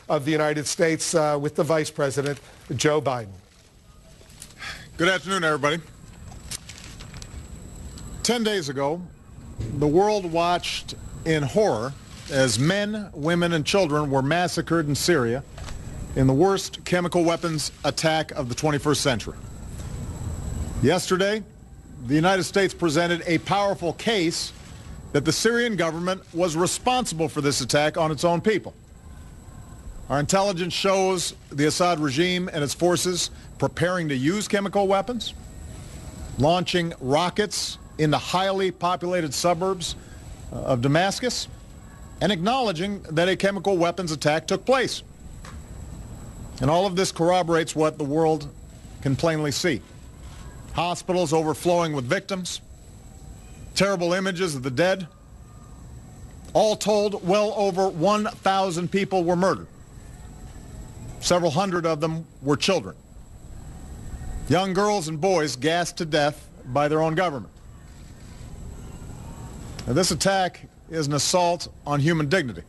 of the United States with the Vice President, Joe Biden. Good afternoon, everybody. 10 days ago, the world watched in horror as men, women, and children were massacred in Syria in the worst chemical weapons attack of the 21st century. Yesterday, the United States presented a powerful case that the Syrian government was responsible for this attack on its own people. Our intelligence shows the Assad regime and its forces preparing to use chemical weapons, launching rockets into highly populated suburbs of Damascus, and acknowledging that a chemical weapons attack took place. And all of this corroborates what the world can plainly see. Hospitals overflowing with victims, terrible images of the dead. All told, well over 1,000 people were murdered. Several hundred of them were children. Young girls and boys gassed to death by their own government. Now, this attack is an assault on human dignity.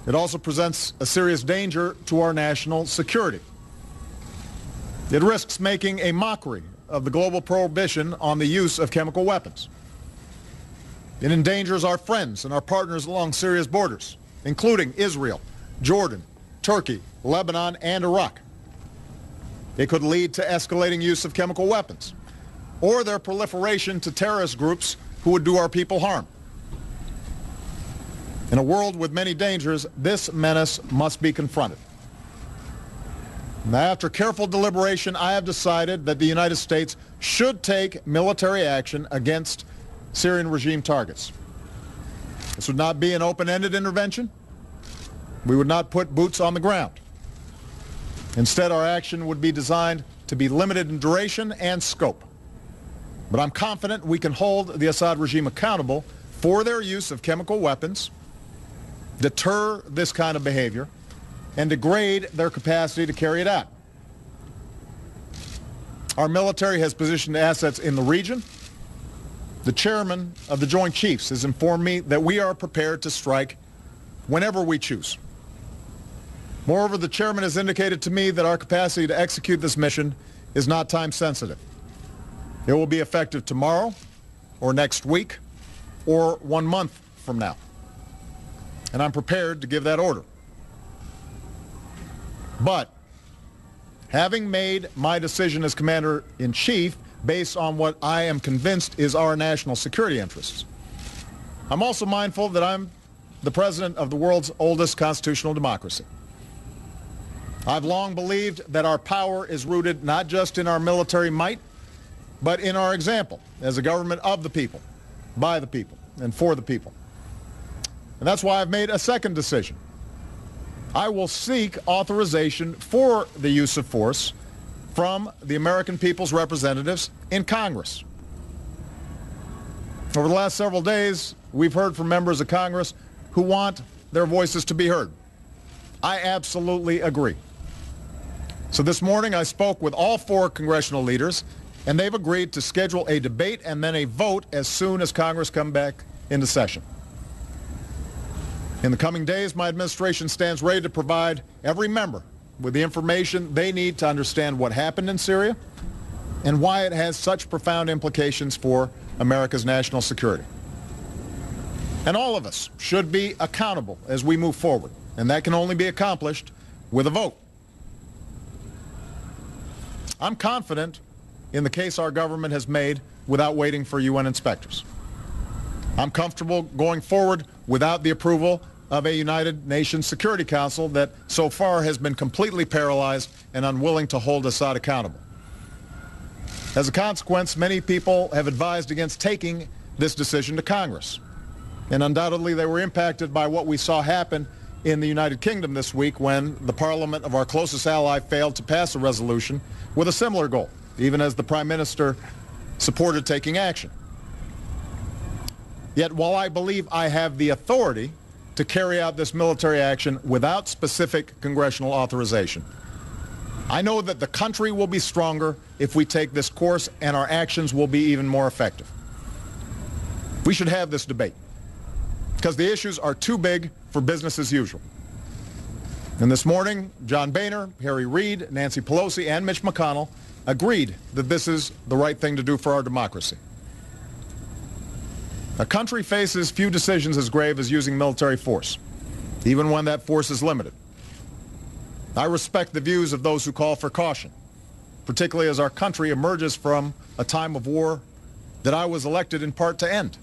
It also presents a serious danger to our national security. It risks making a mockery of the global prohibition on the use of chemical weapons. It endangers our friends and our partners along Syria's borders, including Israel, Jordan, Turkey, Lebanon, and Iraq. It could lead to escalating use of chemical weapons or their proliferation to terrorist groups who would do our people harm. In a world with many dangers, this menace must be confronted. Now, after careful deliberation, I have decided that the United States should take military action against Syrian regime targets. This would not be an open-ended intervention. We would not put boots on the ground. Instead, our action would be designed to be limited in duration and scope. But I'm confident we can hold the Assad regime accountable for their use of chemical weapons, deter this kind of behavior, and degrade their capacity to carry it out. Our military has positioned assets in the region. The chairman of the Joint Chiefs has informed me that we are prepared to strike whenever we choose. Moreover, the chairman has indicated to me that our capacity to execute this mission is not time sensitive. It will be effective tomorrow, or next week, or 1 month from now. And I'm prepared to give that order. But having made my decision as Commander-in-Chief based on what I am convinced is our national security interests, I'm also mindful that I'm the president of the world's oldest constitutional democracy. I've long believed that our power is rooted not just in our military might, but in our example as a government of the people, by the people, and for the people. And that's why I've made a second decision. I will seek authorization for the use of force from the American people's representatives in Congress. Over the last several days, we've heard from members of Congress who want their voices to be heard. I absolutely agree. So this morning I spoke with all 4 congressional leaders, and they've agreed to schedule a debate and then a vote as soon as Congress comes back into session. In the coming days, my administration stands ready to provide every member with the information they need to understand what happened in Syria and why it has such profound implications for America's national security. And all of us should be accountable as we move forward, and that can only be accomplished with a vote. I'm confident in the case our government has made without waiting for UN inspectors. I'm comfortable going forward without the approval of a United Nations Security Council that so far has been completely paralyzed and unwilling to hold Assad accountable. As a consequence, many people have advised against taking this decision to Congress. And undoubtedly they were impacted by what we saw happen in the United Kingdom this week when the parliament of our closest ally failed to pass a resolution with a similar goal, even as the Prime Minister supported taking action. Yet while I believe I have the authority to carry out this military action without specific congressional authorization, I know that the country will be stronger if we take this course, and our actions will be even more effective. We should have this debate because the issues are too big for business as usual. And this morning, John Boehner, Harry Reid, Nancy Pelosi, and Mitch McConnell agreed that this is the right thing to do for our democracy. A country faces few decisions as grave as using military force, even when that force is limited. I respect the views of those who call for caution, particularly as our country emerges from a time of war that I was elected in part to end.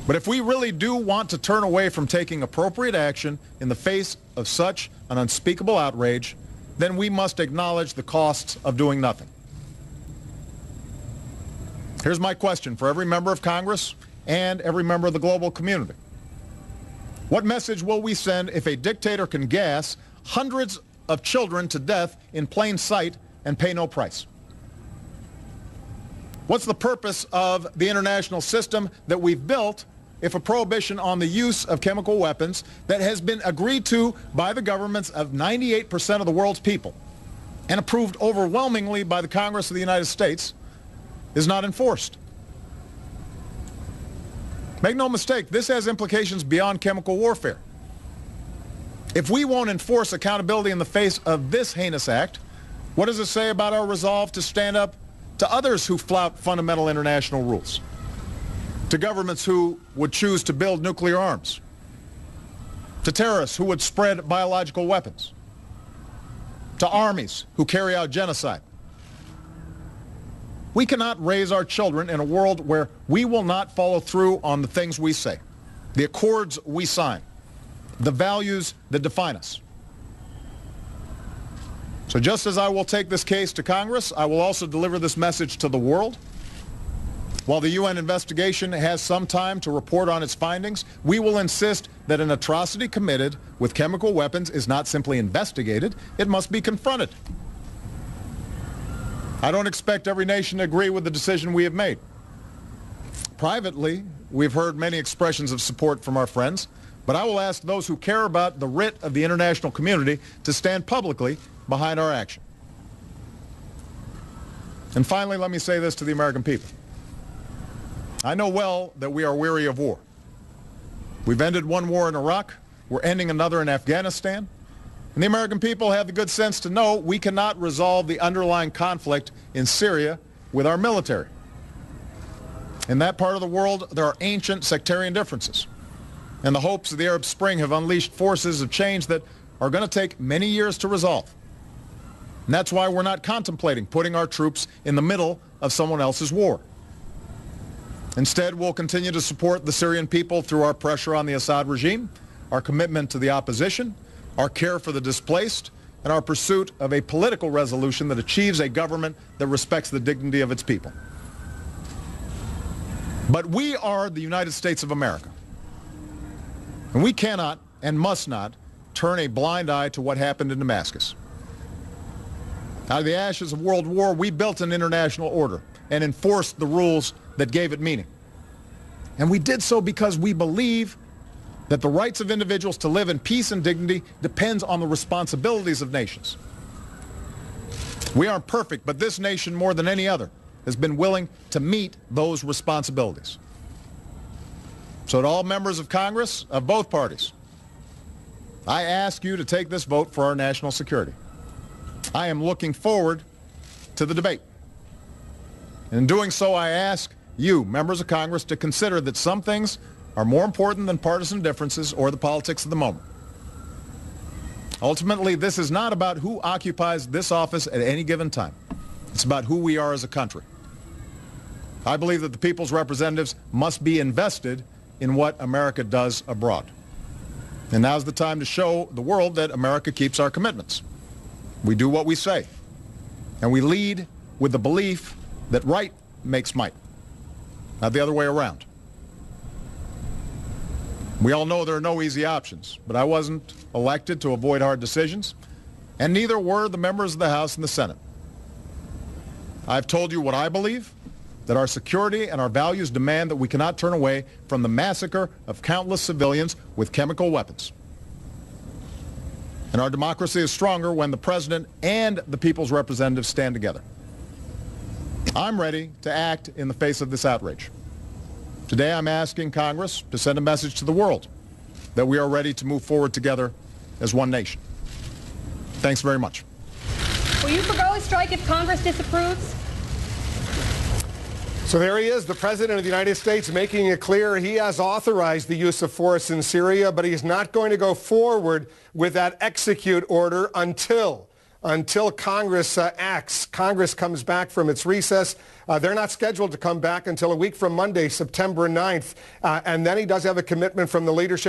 But if we really do want to turn away from taking appropriate action in the face of such an unspeakable outrage, then we must acknowledge the costs of doing nothing. Here's my question for every member of Congress and every member of the global community. What message will we send if a dictator can gas hundreds of children to death in plain sight and pay no price? What's the purpose of the international system that we've built if a prohibition on the use of chemical weapons that has been agreed to by the governments of 98% of the world's people and approved overwhelmingly by the Congress of the United States is not enforced? Make no mistake, this has implications beyond chemical warfare. If we won't enforce accountability in the face of this heinous act, what does it say about our resolve to stand up to others who flout fundamental international rules? To governments who would choose to build nuclear arms? To terrorists who would spread biological weapons? To armies who carry out genocide? We cannot raise our children in a world where we will not follow through on the things we say, the accords we sign, the values that define us. So just as I will take this case to Congress, I will also deliver this message to the world. While the UN investigation has some time to report on its findings, we will insist that an atrocity committed with chemical weapons is not simply investigated, it must be confronted. I don't expect every nation to agree with the decision we have made. Privately, we've heard many expressions of support from our friends, but I will ask those who care about the writ of the international community to stand publicly behind our action. And finally, let me say this to the American people. I know well that we are weary of war. We've ended one war in Iraq. We're ending another in Afghanistan. And the American people have the good sense to know we cannot resolve the underlying conflict in Syria with our military. In that part of the world, there are ancient sectarian differences. And the hopes of the Arab Spring have unleashed forces of change that are going to take many years to resolve. And that's why we're not contemplating putting our troops in the middle of someone else's war. Instead, we'll continue to support the Syrian people through our pressure on the Assad regime, our commitment to the opposition, our care for the displaced, and our pursuit of a political resolution that achieves a government that respects the dignity of its people. But we are the United States of America. And we cannot and must not turn a blind eye to what happened in Damascus. Out of the ashes of World War, we built an international order and enforced the rules that gave it meaning. And we did so because we believe that the rights of individuals to live in peace and dignity depends on the responsibilities of nations. We aren't perfect, but this nation, more than any other, has been willing to meet those responsibilities. So to all members of Congress of both parties, I ask you to take this vote for our national security. I am looking forward to the debate. In doing so, I ask you, members of Congress, to consider that some things are more important than partisan differences or the politics of the moment. Ultimately, this is not about who occupies this office at any given time. It's about who we are as a country. I believe that the people's representatives must be invested in what America does abroad. And now's the time to show the world that America keeps our commitments. We do what we say. And we lead with the belief that right makes might, not the other way around. We all know there are no easy options, but I wasn't elected to avoid hard decisions, and neither were the members of the House and the Senate. I've told you what I believe, that our security and our values demand that we cannot turn away from the massacre of countless civilians with chemical weapons. And our democracy is stronger when the president and the people's representatives stand together. I'm ready to act in the face of this outrage. Today I'm asking Congress to send a message to the world that we are ready to move forward together as one nation. Thanks very much. Will you forgo a strike if Congress disapproves? So there he is, the President of the United States, making it clear he has authorized the use of force in Syria, but he's not going to go forward with that execute order until Congress acts. Congress comes back from its recess. They're not scheduled to come back until a week from Monday, September 9th. And then he does have a commitment from the leadership